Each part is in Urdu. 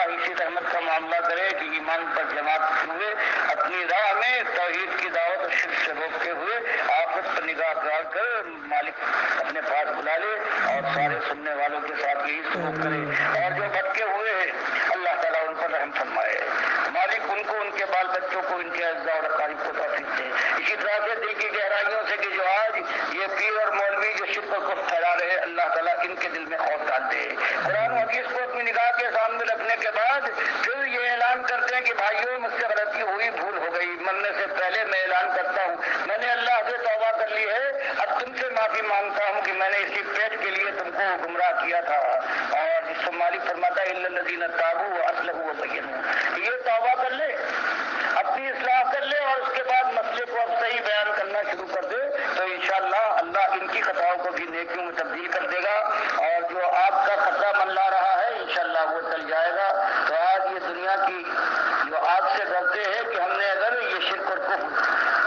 اللہ اسی رحمت کا معاملہ کرے کہ ایمان پر جماعت ہوئے اپنی راہ میں توحید کی دعوت اور شرک سے روکتے ہوئے آخرت پر نگاہ کر کر مالک اپنے پاس بلا لے اور سارے سننے والوں کے ساتھ یہی سلوک کرے. اور جو بھٹکے ہوئے ہیں اللہ تعالیٰ ان پر رحم فرمائے. مالک ان کو ان کے بال بچوں کو ان کے اعزاء اور اقارب کو توفیق دے. اسی طرح سے دل کی گہرائیوں سے کہ جو آج یہ پیر اور مولوی جو شرک کو پھیلا رہے اللہ تعالیٰ ان کے دل میں خوف ڈال دے. قرآن و حدیث کو اپنی نگاہ کے سامنے رکھنے کے بعد پھر یہ اعلان کرتے ہیں کہ بھائیوں مجھ سے غلطی ہوئی بھول ہو گئی. مرنے سے پہلے میں اعلان کرتا ہوں میں نے اللہ سے توبہ کر لی ہے. اب تم سے معافی مانگتا ہوں کہ میں نے اسی پیٹ کے لیے تم کو گمراہ کیا تھا. اور جس کو مالک فرماتا ہے الا الذین تابوا واصلحوا وبینوا. یہ توبہ کر لے اپنی اصلاح کر لے اور اس کے بعد مسئلے کو اب صحیح بیان کرنا شروع کر دے تو انشاءاللہ اللہ ان کی خطاؤں کو بھی نیکیوں میں تبدیل کر دے گا. اور جو آپ کا خطرہ منلا رہا ہے انشاءاللہ وہ چل جائے گا. تو آج یہ دنیا کی جو آپ سے ڈرتے ہیں کہ ہم نے اگر یہ شرک اور کفر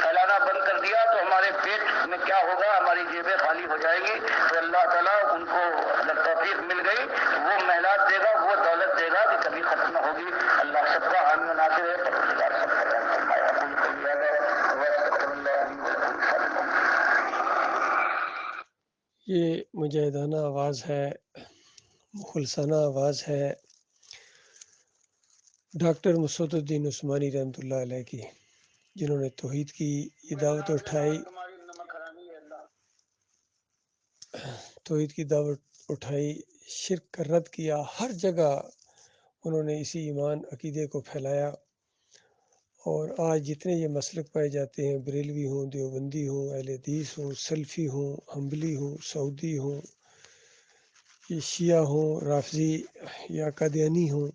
پھیلانا بند کر دیا تو ہمارے پیٹ میں کیا ہوگا, ہماری جیبیں خالی ہو جائیں گی. تو اللہ تعالیٰ ان کو اگر توفیق مل گئی وہ محلات دے گا, وہ دولت دے گا کہ کبھی ختم نہ ہوگی. اللہ سب کا حامی و ناصر ہے. پروردگار سب کا رحم فرمائے. اقول قولی ھذا واستغفر اللہ لی ولکم فاستغفروہ. یہ مجاہدانہ آواز ہے, مخلصانہ آواز ہے ڈاکٹر مسعود الدین عثمانی رحمۃ اللہ علیہ کی, جنہوں نے توحید کی یہ دعوت اٹھائی, توحید کی دعوت اٹھائی, شرک کا رد کیا. ہر جگہ انہوں نے اسی ایمان عقیدے کو پھیلایا. اور آج جتنے یہ مسلک پائے جاتے ہیں, بریلوی ہوں, دیوبندی ہوں, اہل حدیث ہوں, سلفی ہوں, حنبلی ہوں, سعودی ہوں, یہ شیعہ ہوں, رافضی یا قادیانی ہوں,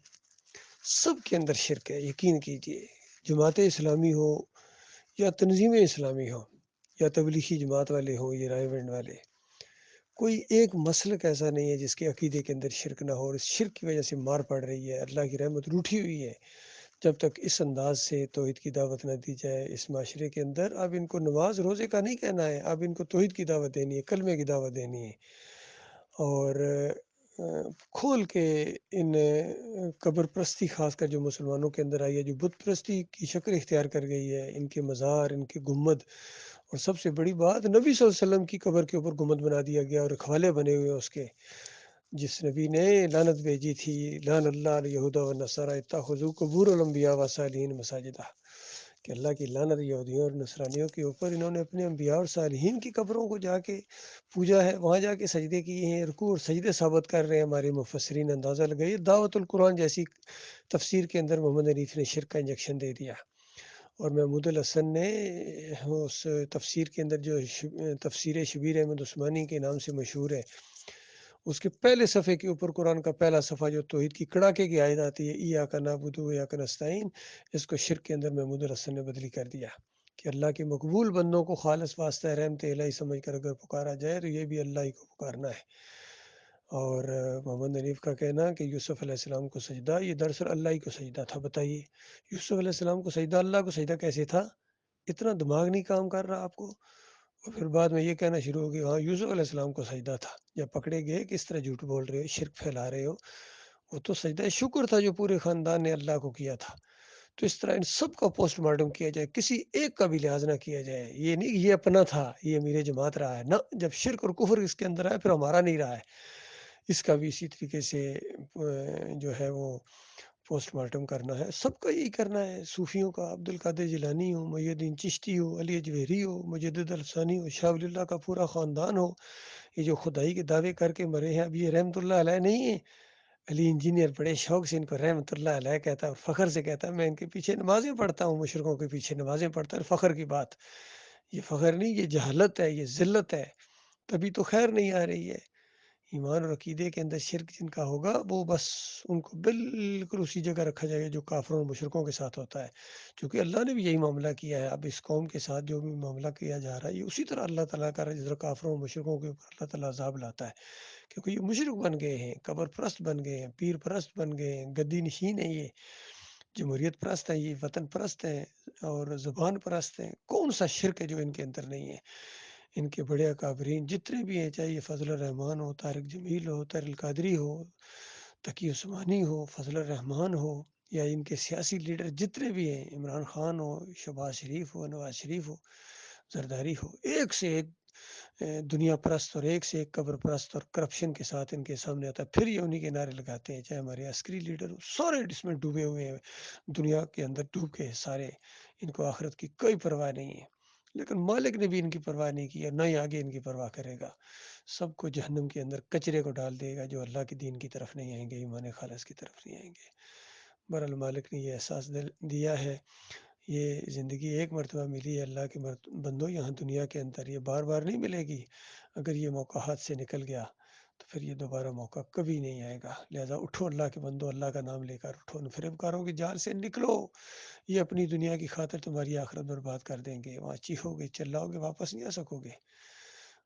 سب کے اندر شرک ہے. یقین کیجئے جماعت اسلامی ہو یا تنظیم اسلامی ہو یا تبلیغی جماعت والے ہوں یا رائے بینڈ والے, کوئی ایک مسلک ایسا نہیں ہے جس کے عقیدے کے اندر شرک نہ ہو. اور اس شرک کی وجہ سے مار پڑ رہی ہے, اللہ کی رحمت روٹھی ہوئی ہے. جب تک اس انداز سے توحید کی دعوت نہ دی جائے اس معاشرے کے اندر, اب ان کو نماز روزے کا نہیں کہنا ہے, اب ان کو توحید کی دعوت دینی ہے, کلمے کی دعوت دینی ہے. اور کھول کے ان قبر پرستی خاص کر جو مسلمانوں کے اندر آئی ہے, جو بت پرستی کی شکل اختیار کر گئی ہے, ان کے مزار, ان کے گنبد, اور سب سے بڑی بات نبی صلی اللہ علیہ وسلم کی قبر کے اوپر گنبد بنا دیا گیا اور رکھوالے بنے ہوئے اس کے, جس نبی نے لعنت بھیجی تھی, لعن اللہ الیہود والنصارى اتخذوا قبور الانبیاء والصالحین مساجدہ, کہ اللہ کی لعنت یہودیوں اور نصرانیوں کے اوپر, انہوں نے اپنے انبیاء اور صالحین کی قبروں کو جا کے پوجا ہے, وہاں جا کے سجدے کیے ہیں, رکوع اور سجدے ثابت کر رہے ہیں. ہمارے مفسرین اندازہ لگائیے, دعوت القرآن جیسی تفسیر کے اندر محمد حنیف نے شرک کا انجیکشن دے دیا. اور محمود الحسن نے اس تفسیر کے اندر جو تفسیر شبیر احمد عثمانی کے نام سے مشہور ہے, اس کے پہلے صفحے کے اوپر قرآن کا پہلا صفحہ جو توحید کی کڑاکے کی آیت آتی ہے, ایاک نعبد و ایاک نستعین, اس کو شرک کے اندر محمود الحسن نے بدلی کر دیا کہ اللہ کے مقبول بندوں کو خالص واسطہ رحمت الہی سمجھ کر اگر پکارا جائے تو یہ بھی اللہ ہی کو پکارنا ہے. اور محمد حنیف کا کہنا کہ یوسف علیہ السلام کو سجدہ, یہ دراصل اللہ ہی کو سجدہ تھا. بتائیے یوسف علیہ السلام کو سجدہ, اللہ کو سجدہ کیسے تھا؟ اتنا دماغ نہیں کام کر رہا آپ کو؟ اور پھر بعد میں یہ کہنا شروع ہو گیا ہاں یوسف علیہ السلام کو سجدہ تھا. جب پکڑے گئے کس طرح جھوٹ بول رہے ہو, شرک پھیلا رہے ہو, وہ تو سجدہ شکر تھا جو پورے خاندان نے اللہ کو کیا تھا. تو اس طرح ان سب کا پوسٹ مارٹم کیا جائے, کسی ایک کا بھی لحاظ نہ کیا جائے. یہ نہیں کہ یہ اپنا تھا, یہ میرے جماعت رہا ہے, نہ, جب شرک اور کفر اس کے اندر آئے پھر ہمارا نہیں رہا ہے. اس کا بھی اسی طریقے سے جو ہے وہ پوسٹ مارٹم کرنا ہے, سب کا یہی کرنا ہے. صوفیوں کا عبد القادر جیلانی ہو, محی الدین چشتی ہو, علی اجویری ہو, مجدد الفسانی ہو, شاہ ولی اللہ کا پورا خاندان ہو, یہ جو خدائی کے دعوے کر کے مرے ہیں, اب یہ رحمت اللہ علیہ نہیں ہے. علی انجینئر بڑے شوق سے ان کو رحمت اللہ علیہ کہتا ہے اور فخر سے کہتا ہے میں ان کے پیچھے نمازیں پڑھتا ہوں, مشرکوں کے پیچھے نمازیں پڑھتا ہے. فخر کی بات, یہ فخر نہیں, یہ جہالت ہے, یہ ذلت ہے. تبھی تو خیر نہیں آ رہی ہے. ایمان اور عقیدے کے اندر شرک جن کا ہوگا وہ بس ان کو بالکل اسی جگہ رکھا جائے گا جو کافروں اور مشرکوں کے ساتھ ہوتا ہے, کیونکہ اللہ نے بھی یہی معاملہ کیا ہے. اب اس قوم کے ساتھ جو بھی معاملہ کیا جا رہا ہے یہ اسی طرح اللہ تعالیٰ کا, جس طرح کافروں اور مشرکوں کے اوپر اللہ تعالیٰ عذاب لاتا ہے, کیونکہ یہ مشرک بن گئے ہیں, قبر پرست بن گئے ہیں, پیر پرست بن گئے ہیں, گدی نشین ہیں, یہ جمہوریت پرست ہیں, یہ وطن پرست ہیں اور زبان پرست ہیں. کون سا شرک ہے جو ان کے اندر نہیں ہے؟ ان کے بڑے اکابرین جتنے بھی ہیں, چاہے یہ فضل الرحمان ہو, طارق جمیل ہو, طاہر القادری ہو, تقی عثمانی ہو، فضل الرحمان ہو، یا ان کے سیاسی لیڈر جتنے بھی ہیں، عمران خان ہو، شہباز شریف ہو، نواز شریف ہو، زرداری ہو، ایک سے ایک دنیا پرست اور ایک سے ایک قبر پرست اور کرپشن کے ساتھ ان کے سامنے آتا ہے، پھر یہ انہی کے نعرے لگاتے ہیں. چاہے ہمارے عسکری لیڈر ہو، سارے اس میں ڈوبے ہوئے ہیں، دنیا کے اندر ڈوب کے سارے، ان کو آخرت کی کوئی پرواہ نہیں ہے. لیکن مالک نے بھی ان کی پرواہ نہیں کی اور نہ ہی آگے ان کی پرواہ کرے گا. سب کو جہنم کے اندر کچرے کو ڈال دے گا جو اللہ کے دین کی طرف نہیں آئیں گے، ایمان خالص کی طرف نہیں آئیں گے. بہرحال مالک نے یہ احساس دیا ہے. یہ زندگی ایک مرتبہ ملی ہے اللہ کے بندوں، یہاں دنیا کے اندر، یہ بار بار نہیں ملے گی. اگر یہ موقع ہاتھ سے نکل گیا تو پھر یہ دوبارہ موقع کبھی نہیں آئے گا. لہذا اٹھو اللہ کے بندو، اللہ کا نام لے کر اٹھو، فریبکاروں کی جال سے نکلو. یہ اپنی دنیا کی خاطر تمہاری آخرت برباد کر دیں گے. وہاں چیخو گے، چلاؤ گے، واپس نہیں آ سکو گے.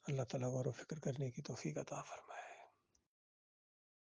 اللہ تعالیٰ غور و فکر کرنے کی توفیق عطا فرمائے.